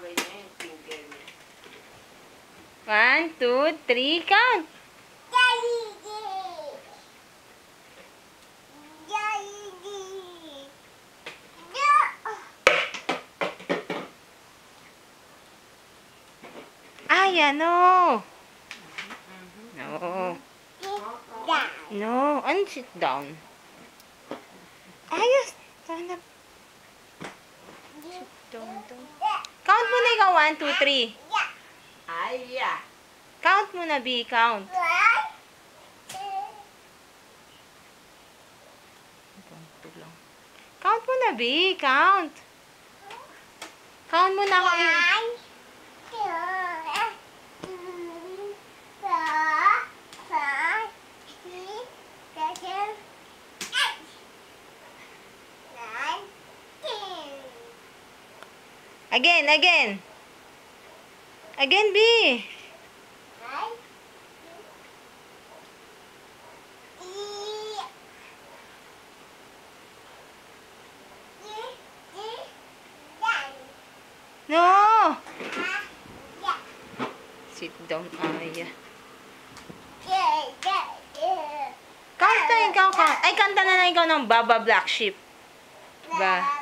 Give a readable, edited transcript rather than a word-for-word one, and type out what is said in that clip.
bagay niya yung finger niya. 1, 2, 3, count. Ay, ano? No. No. And sit down. Ayos. Sana. Sit down. Count mo na ikaw. 1, 2, 3. Ay, yeah. Count mo na, B. Count. Count mo na, B. Count. Count mo na ako. Again, again. Again, B. No. Sit down, Aya. Count na ikaw, count. Ay, kanta na ikaw ng Baba Black Sheep. Ba?